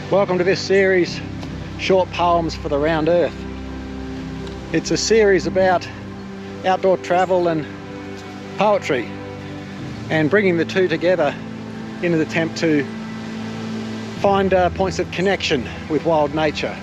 Welcome to this series, Short Poems for the Round Earth. It's a series about outdoor travel and poetry and bringing the two together in an attempt to find points of connection with wild nature.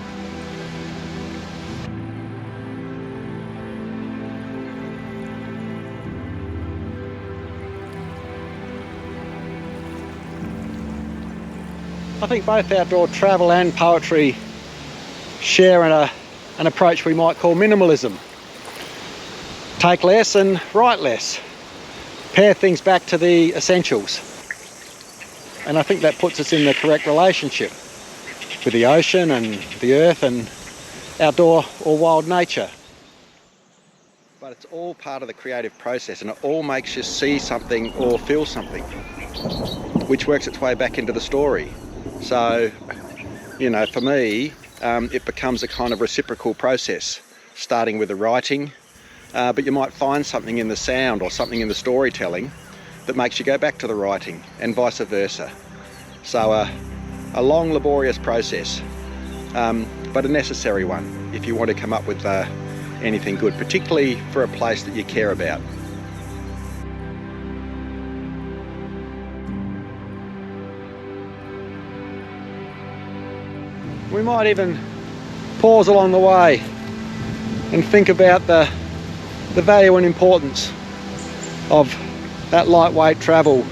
I think both outdoor travel and poetry share an approach we might call minimalism. Take less and write less. Pare things back to the essentials. And I think that puts us in the correct relationship with the ocean and the earth and outdoor or wild nature. But it's all part of the creative process, and it all makes you see something or feel something, which works its way back into the story. So, for me, it becomes a kind of reciprocal process, starting with the writing, but you might find something in the sound or something in the storytelling that makes you go back to the writing, and vice versa. So a long, laborious process, but a necessary one if you want to come up with anything good, particularly for a place that you care about. We might even pause along the way and think about the value and importance of that lightweight travel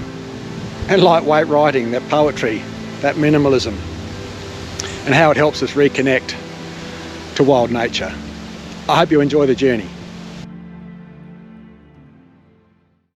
and lightweight writing, that poetry, that minimalism, and how it helps us reconnect to wild nature. I hope you enjoy the journey.